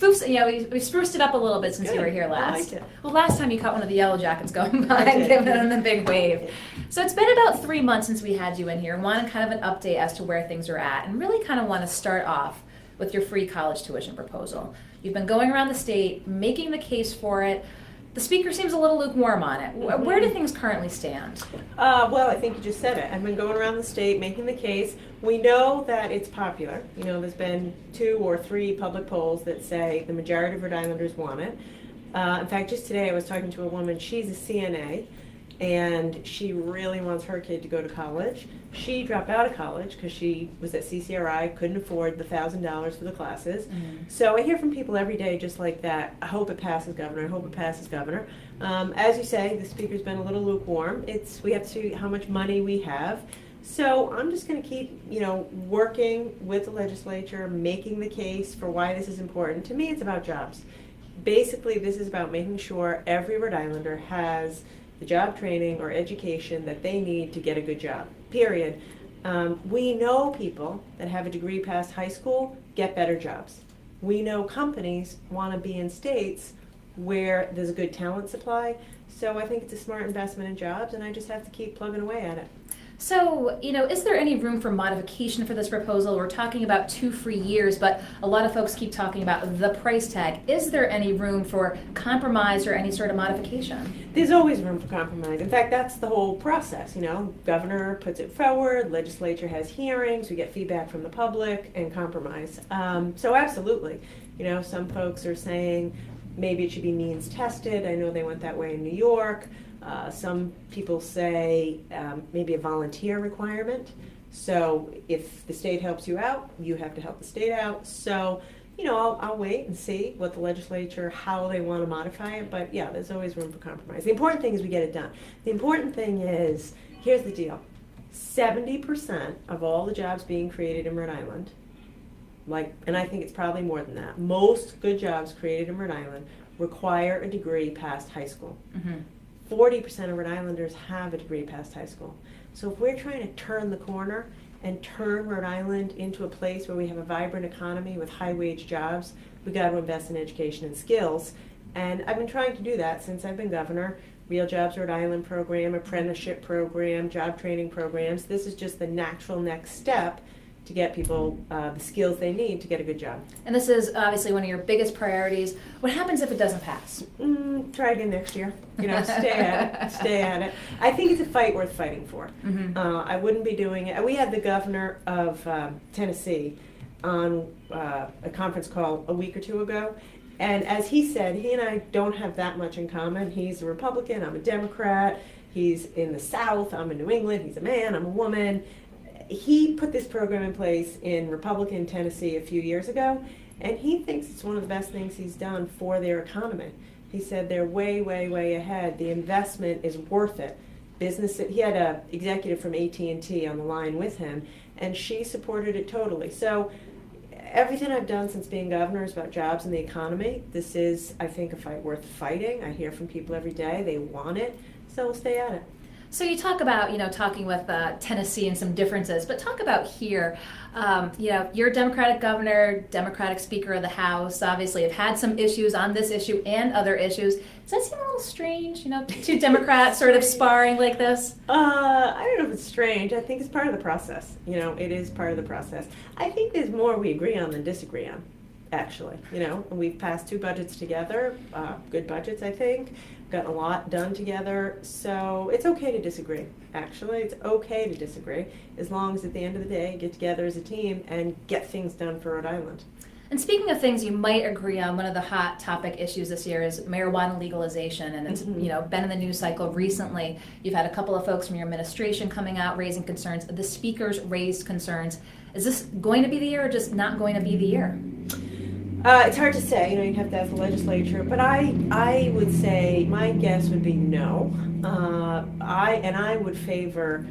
We spruced it up a little bit since Good. you were here I last. liked it. Well, last time you caught one of the yellow jackets going by I and did. giving them the big wave. So it's been about 3 months since we had you in here. Wanted kind of an update as to where things are at, and really kind of want to start off with your free college tuition proposal. You've been going around the state, making the case for it. The speaker seems a little lukewarm on it. Where do things currently stand? Well, I think you just said it. I've been going around the state making the case. We know that it's popular. You know, there's been 2 or 3 public polls that say the majority of Rhode Islanders want it. In fact, just today I was talking to a woman, she's a CNA, and she really wants her kid to go to college. She dropped out of college because she was at CCRI, couldn't afford the $1,000 for the classes. So I hear from people every day just like that. I hope it passes, Governor. I hope it passes, Governor. As you say, the speaker's been a little lukewarm. We have to see how much money we have. So I'm just going to keep, working with the legislature, making the case for why this is important. To me, it's about jobs. Basically, this is about making sure every Rhode Islander has the job training or education that they need to get a good job, period. We know people that have a degree past high school get better jobs. We know companies want to be in states where there's a good talent supply. So I think it's a smart investment in jobs, and I just have to keep plugging away at it. So, is there any room for modification for this proposal? We're talking about 2 free years, but a lot of folks keep talking about the price tag. Is there any room for compromise or any sort of modification? There's always room for compromise. In fact, that's the whole process. Governor puts it forward, legislature has hearings, we get feedback from the public, and compromise. So absolutely. Some folks are saying maybe it should be means tested. I know they went that way in New York. Some people say maybe a volunteer requirement. So if the state helps you out, you have to help the state out. So, I'll wait and see what the legislature, how they want to modify it. But yeah, there's always room for compromise. The important thing is we get it done. The important thing is, here's the deal. 70% of all the jobs being created in Rhode Island, and I think it's probably more than that, most good jobs created in Rhode Island require a degree past high school. 40% of Rhode Islanders have a degree past high school. So if we're trying to turn the corner and turn Rhode Island into a place where we have a vibrant economy with high-wage jobs, we got to invest in education and skills. And I've been trying to do that since I've been governor. Real Jobs Rhode Island program, apprenticeship program, job training programs. This is just the natural next step to get people the skills they need to get a good job. And this is obviously one of your biggest priorities. What happens if it doesn't pass? Try again next year. Stay at it. Stay at it. I think it's a fight worth fighting for. I wouldn't be doing it. We had the governor of Tennessee on a conference call a week or 2 ago. And as he said, he and I don't have that much in common. He's a Republican, I'm a Democrat. He's in the South, I'm in New England. He's a man, I'm a woman. He put this program in place in Republican Tennessee a few years ago, and he thinks it's one of the best things he's done for their economy. He said they're way, way, way ahead. The investment is worth it. He had an executive from AT&T on the line with him, and she supported it totally. So everything I've done since being governor is about jobs and the economy. This is, I think, a fight worth fighting. I hear from people every day. They want it, so we'll stay at it. So you talk about, talking with Tennessee and some differences, but talk about here. You're a Democratic governor, Democratic Speaker of the House, obviously have had some issues on this issue and other issues. Does that seem a little strange, 2 Democrats sort of sparring like this? I don't know if it's strange. I think it's part of the process. It is part of the process. I think there's more we agree on than disagree on, actually. We've passed 2 budgets together, good budgets, I think. Gotten a lot done together, so it's okay to disagree. Actually, it's okay to disagree as long as at the end of the day get together as a team and get things done for Rhode Island. And speaking of things you might agree on, one of the hot topic issues this year is marijuana legalization, and it's been in the news cycle recently. You've had a couple of folks from your administration coming out raising concerns. The speakers raised concerns. Is this going to be the year or just not going to be the year? It's hard to say. You'd have to ask the legislature, but I would say my guess would be no. I would favor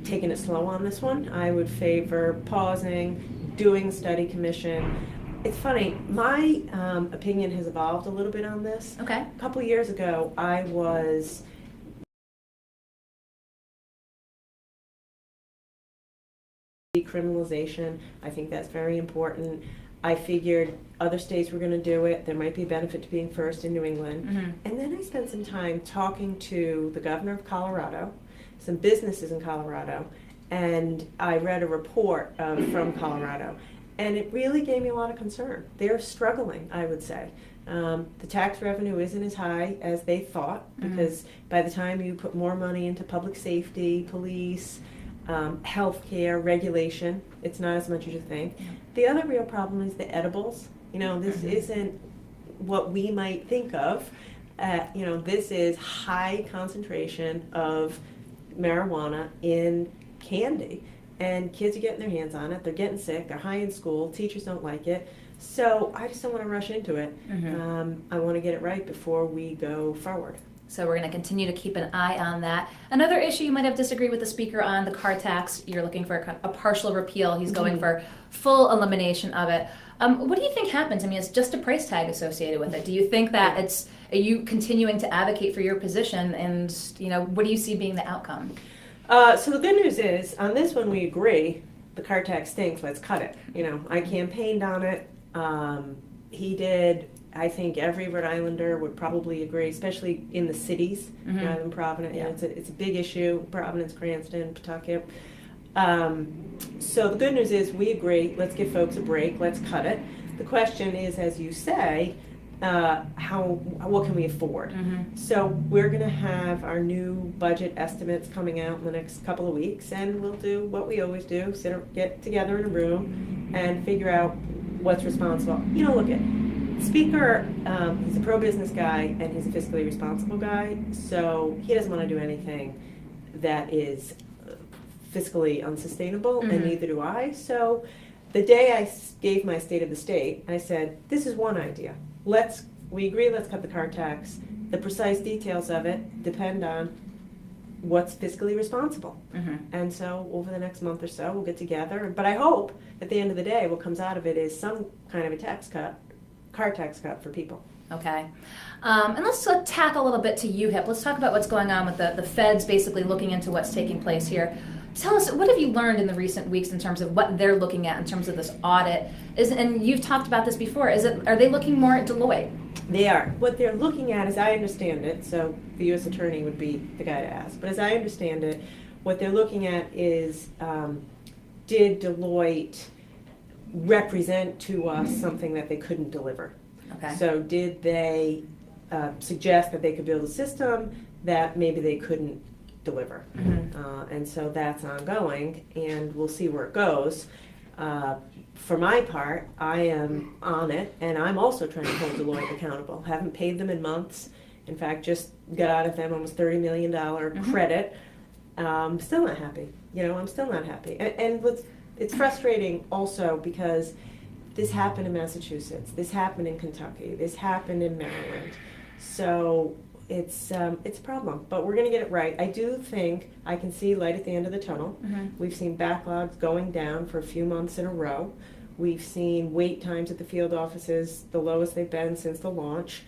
taking it slow on this one. I would favor pausing, doing study commission. It's funny, my opinion has evolved a little bit on this. Okay. A couple years ago, I was decriminalization. I think that's very important. I figured other states were going to do it. There might be a benefit to being first in New England. Mm-hmm. And then I spent some time talking to the governor of Colorado, some businesses in Colorado, and I read a report from Colorado. And it really gave me a lot of concern. They're struggling, I would say. The tax revenue isn't as high as they thought, because by the time you put more money into public safety, police, healthcare, regulation, it's not as much as you think. Yeah. The other real problem is the edibles. This isn't what we might think of. This is high concentration of marijuana in candy. And kids are getting their hands on it. They're getting sick. They're high in school. Teachers don't like it. So I just don't want to rush into it. I want to get it right before we go forward. So we're going to continue to keep an eye on that. Another issue you might have disagreed with the speaker on, the car tax. You're looking for a partial repeal. He's going for full elimination of it. What do you think happens? I mean, it's just a price tag associated with it. Do you think that are you continuing to advocate for your position? And, what do you see being the outcome? So the good news is, on this one we agree, the car tax stinks, let's cut it. I campaigned on it. He did. I think every Rhode Islander would probably agree, especially in the cities rather than Providence. Yeah. It's a big issue, Providence, Cranston, Pawtucket. So the good news is we agree, let's give folks a break, let's cut it. The question is, as you say, what can we afford? So we're going to have our new budget estimates coming out in the next couple of weeks, and we'll do what we always do, get together in a room and figure out what's responsible. Look at Speaker, he's a pro-business guy and he's a fiscally responsible guy, so he doesn't want to do anything that is fiscally unsustainable, and neither do I. So the day I gave my State of the State, I said, this is one idea. We agree, let's cut the car tax. The precise details of it depend on what's fiscally responsible. And so over the next month or so, we'll get together. But I hope at the end of the day, what comes out of it is some kind of a car tax cut for people. Okay. And let's tack a little bit to UHIP. Let's talk about what's going on with the feds basically looking into what's taking place here. Tell us, what have you learned in the recent weeks in terms of what they're looking at in terms of this audit? And you've talked about this before. Are they looking more at Deloitte? They are. What they're looking at, as I understand it, so the U.S. Attorney would be the guy to ask, but as I understand it, what they're looking at is, did Deloitte represent to us something that they couldn't deliver? Okay. So did they suggest that they could build a system that maybe they couldn't deliver? And so that's ongoing, and we'll see where it goes. For my part, I am on it, and I'm also trying to hold Deloitte accountable. Haven't paid them in months. In fact, just got out of them almost $30 million credit. Still not happy. I'm still not happy. And it's frustrating also because this happened in Massachusetts. This happened in Kentucky. This happened in Maryland. So it's a problem, but we're going to get it right. I do think I can see light at the end of the tunnel. We've seen backlogs going down for a few months in a row. We've seen wait times at the field offices the lowest they've been since the launch.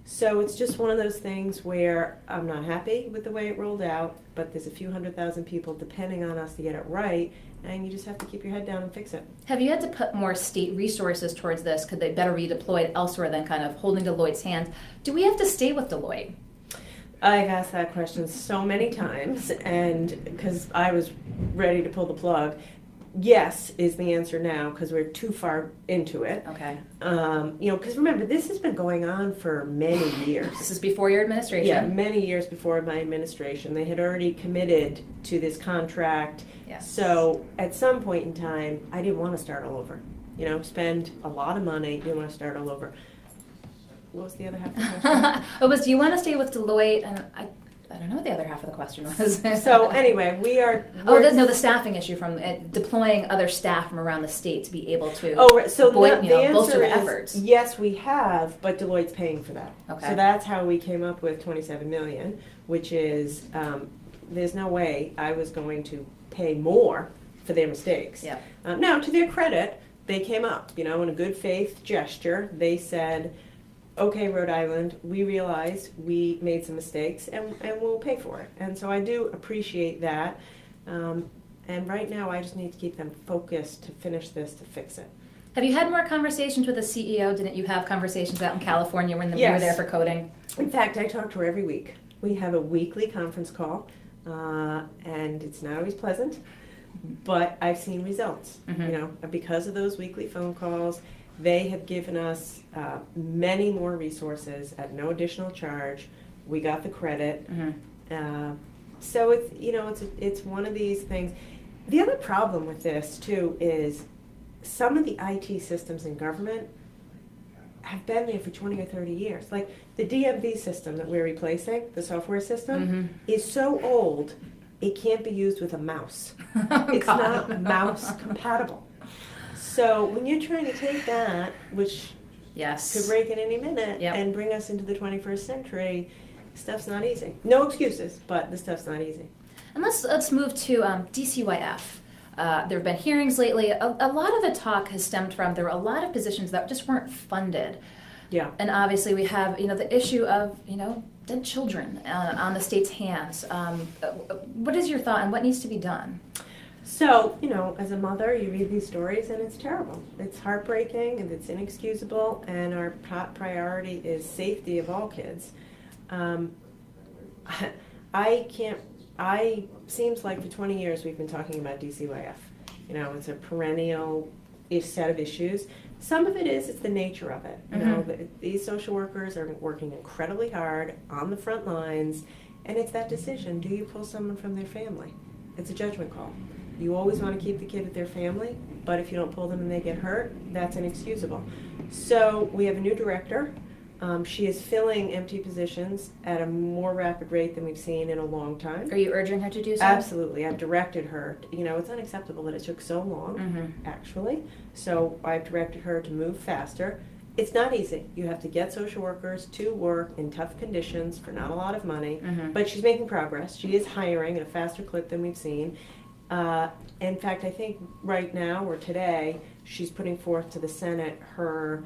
So it's just one of those things where I'm not happy with the way it rolled out, but there's a few 100,000 people depending on us to get it right, and you just have to keep your head down and fix it. Have you had to put more state resources towards this? Could they better be deployed elsewhere than kind of holding Deloitte's hands? Do we have to stay with Deloitte? I've asked that question so many times, and because I was ready to pull the plug. Yes is the answer now, because we're too far into it. Okay. Because remember, this has been going on for many years. This is before your administration. Yeah, many years before my administration. They had already committed to this contract. Yes. So at some point in time, I didn't want to start all over. Spend a lot of money, didn't want to start all over. What was the other half of the question? It was, do you want to stay with Deloitte? And I don't know what the other half of the question was. So anyway, the staffing issue from deploying other staff from around the state to be able to so the bolster answer is efforts. Yes, we have, but Deloitte's paying for that. Okay. So that's how we came up with $27 million, which is there's no way I was going to pay more for their mistakes. Yeah. Now, to their credit, they came up, in a good faith gesture. They said, okay, Rhode Island, we realize we made some mistakes, and we'll pay for it. And so I do appreciate that. And right now, I just need to keep them focused to finish this, to fix it. Have you had more conversations with the CEO? Didn't you have conversations out in California when you were there for coding? In fact, I talk to her every week. We have a weekly conference call, and it's not always pleasant, but I've seen results. Because of those weekly phone calls, they have given us many more resources at no additional charge. We got the credit. So it's one of these things. The other problem with this too is some of the IT systems in government have been there for 20 or 30 years. Like the DMV system that we're replacing, the software system, is so old it can't be used with a mouse. It's not mouse compatible. So when you're trying to take that, which could break at any minute, and bring us into the 21st century, stuff's not easy. No excuses, but the stuff's not easy. And let's move to DCYF. There have been hearings lately. A lot of the talk has stemmed from there were a lot of positions that just weren't funded. Yeah. And obviously we have the issue of dead children on the state's hands. What is your thought on what needs to be done? So, as a mother, you read these stories and it's terrible. It's heartbreaking and it's inexcusable, and our top priority is safety of all kids. Seems like for 20 years we've been talking about DCYF. It's a perennial set of issues. Some of it it's the nature of it. These social workers are working incredibly hard on the front lines, and it's that decision. Do you pull someone from their family? It's a judgment call. You always want to keep the kid with their family, but if you don't pull them and they get hurt, that's inexcusable. So we have a new director. She is filling empty positions at a more rapid rate than we've seen in a long time. Are you urging her to do so? Absolutely. I've directed her. It's unacceptable that it took so long, actually. So I've directed her to move faster. It's not easy. You have to get social workers to work in tough conditions for not a lot of money, but she's making progress. She is hiring at a faster clip than we've seen. In fact, I think right now or today, she's putting forth to the Senate her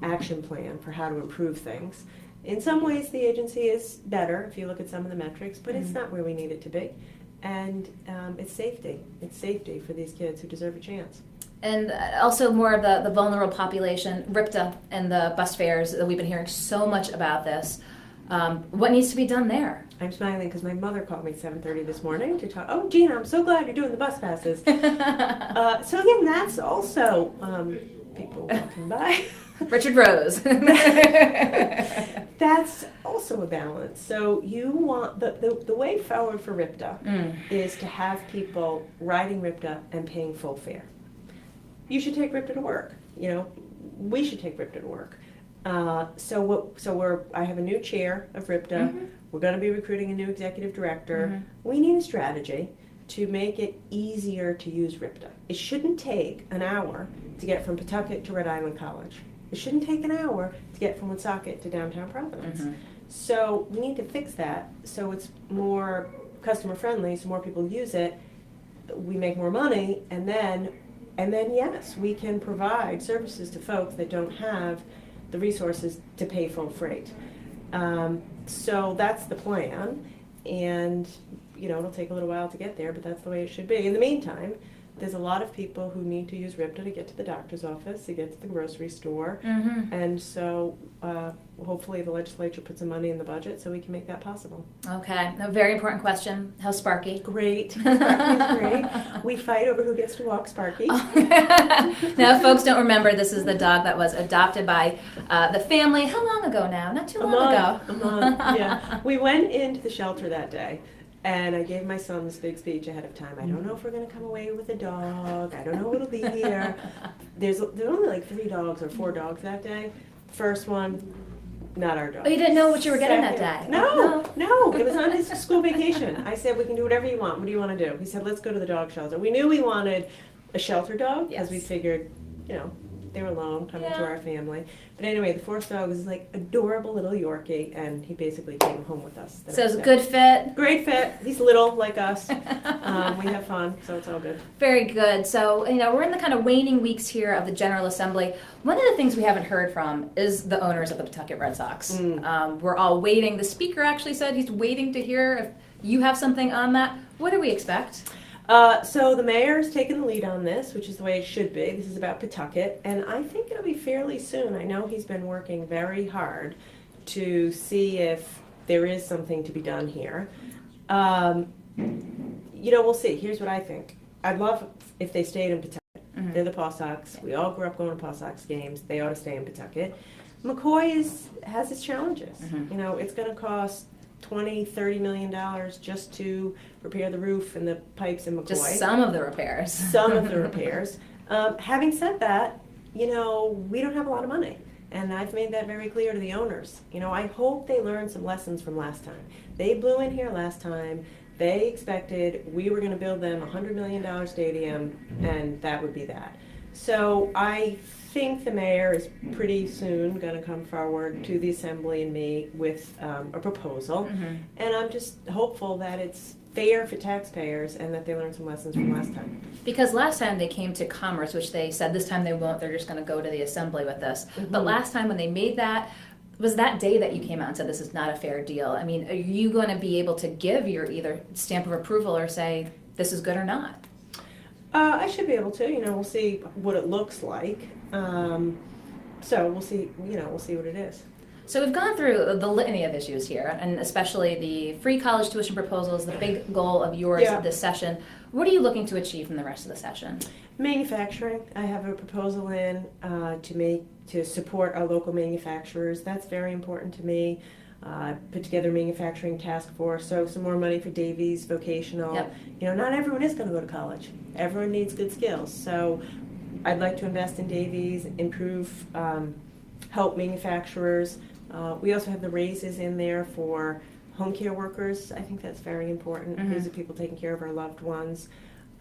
action plan for how to improve things. In some ways, the agency is better if you look at some of the metrics, but it's not where we need it to be. And it's safety. It's safety for these kids who deserve a chance. And also more of the vulnerable population, RIPTA and the bus fares. We've been hearing so much about this. What needs to be done there? I'm smiling because my mother called me at 7:30 this morning to talk. Oh, Gina, I'm so glad you're doing the bus passes. So again, that's also people walking by. Richard Rose. That's also a balance. So you want the way forward for RIPTA is to have people riding RIPTA and paying full fare. You should take RIPTA to work. We should take RIPTA to work. I have a new chair of RIPTA. We're going to be recruiting a new executive director. We need a strategy to make it easier to use RIPTA. It shouldn't take an hour to get from Pawtucket to Rhode Island College. It shouldn't take an hour to get from Woonsocket to downtown Providence. So we need to fix that so it's more customer friendly, so more people use it. We make more money, and then yes, we can provide services to folks that don't have the resources to pay full freight. So that's the plan, and it'll take a little while to get there, but that's the way it should be. In the meantime, there's a lot of people who need to use RIPTA to get to the doctor's office, to get to the grocery store, and so hopefully the legislature puts some money in the budget so we can make that possible. Okay, a very important question. How's Sparky? Great. Sparky's great. We fight over who gets to walk Sparky. Now, if folks don't remember, this is the dog that was adopted by the family. How long ago now? Not too long ago. A month, yeah. We went into the shelter that day. And I gave my son this big speech ahead of time. I don't know if we're going to come away with a dog. I don't know what'll be here. There's only like 3 dogs or 4 dogs that day. First one, not our dog. Oh, you didn't know what you were getting that day? No. It was on his school vacation. I said, we can do whatever you want. What do you want to do? He said, let's go to the dog shelter. We knew we wanted a shelter dog because we figured, they were alone, coming to our family. But anyway, the 4th dog was like adorable little Yorkie, and he basically came home with us. So it's a good fit? Great fit. He's little, like us. We have fun, so it's all good. Very good. So, we're in the kind of waning weeks here of the General Assembly. One of the things we haven't heard from is the owners of the Pawtucket Red Sox. We're all waiting. The speaker actually said he's waiting to hear if you have something on that. What do we expect? So the mayor's taken the lead on this, which is the way it should be. This is about Pawtucket, and I think it'll be fairly soon. I know he's been working very hard to see if there is something to be done here. We'll see. Here's what I think. I'd love if they stayed in Pawtucket. Mhm. They're the Paw Sox. We all grew up going to Paw Sox games. They ought to stay in Pawtucket. McCoy has its challenges. Mhm. It's going to cost $20-30 million just to repair the roof and the pipes in McCoy. Just some of the repairs. Some of the repairs. Having said that, we don't have a lot of money. And I've made that very clear to the owners. I hope they learned some lessons from last time. They blew in here last time. They expected we were going to build them a $100 million stadium, and that would be that. So I think the mayor is pretty soon going to come forward to the assembly and me with a proposal. Mhm. And I'm just hopeful that it's fair for taxpayers and that they learned some lessons from last time. Because last time they came to Commerce, which they said this time they won't, they're just going to go to the assembly with this. But last time when they made that, was that day that you came out and said this is not a fair deal. I mean, are you going to be able to give your either stamp of approval or say this is good or not? I should be able to. We'll see what it looks like. So we'll see. We'll see what it is. So we've gone through the litany of issues here, and especially the free college tuition proposals, the big goal of yours this session. What are you looking to achieve from the rest of the session? Manufacturing. I have a proposal in to support our local manufacturers. That's very important to me. Put together a manufacturing task force, so some more money for Davies vocational. Yep. Not everyone is going to go to college. Everyone needs good skills. So I'd like to invest in Davies, improve, help manufacturers. We also have the raises in there for home care workers. I think that's very important. Mhm. These are people taking care of our loved ones.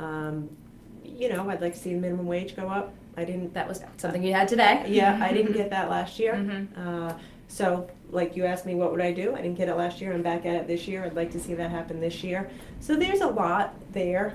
I'd like to see the minimum wage go up. That was something you had today. Yeah, I didn't get that last year. Mhm. So, like you asked me, what would I do? I didn't get it last year. I'm back at it this year. I'd like to see that happen this year. So there's a lot there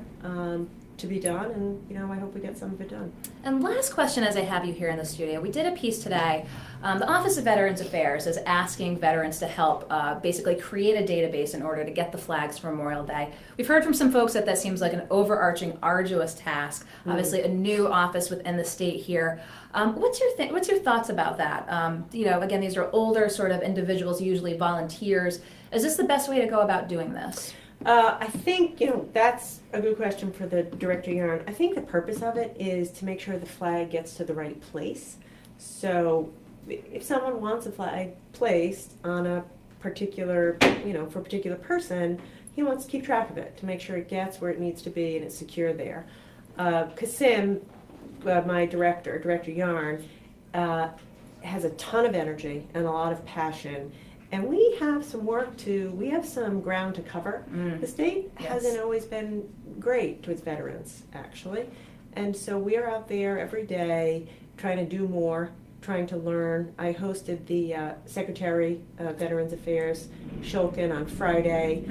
to be done, and I hope we get some of it done. And last question as I have you here in the studio. We did a piece today. The Office of Veterans Affairs is asking veterans to help basically create a database in order to get the flags for Memorial Day. We've heard from some folks that seems like an overarching, arduous task. Obviously, a new office within the state here. What's your thoughts about that? Again, these are older sort of individuals, usually volunteers. Is this the best way to go about doing this? I think, that's a good question for the Director Yarn. I think the purpose of it is to make sure the flag gets to the right place. So if someone wants a flag placed on a particular, for a particular person, he wants to keep track of it to make sure it gets where it needs to be and it's secure there. Kasim, my Director Yarn, has a ton of energy and a lot of passion. And we have some ground to cover. The state hasn't always been great towards veterans, actually. And so we're out there every day trying to do more, trying to learn. I hosted the Secretary of Veterans Affairs, Shulkin, on Friday.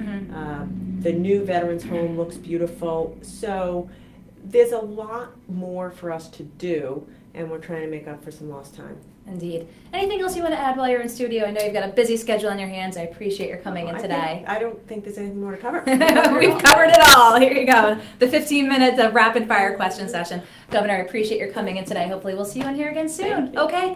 The new Veterans Home looks beautiful. So there's a lot more for us to do, and we're trying to make up for some lost time. Indeed. Anything else you want to add while you're in studio? I know you've got a busy schedule on your hands. I appreciate your coming in today. I don't think there's anything more to cover. We've covered it all. Here you go. The 15 minutes of rapid fire question session. Governor, I appreciate your coming in today. Hopefully we'll see you on here again soon. Okay.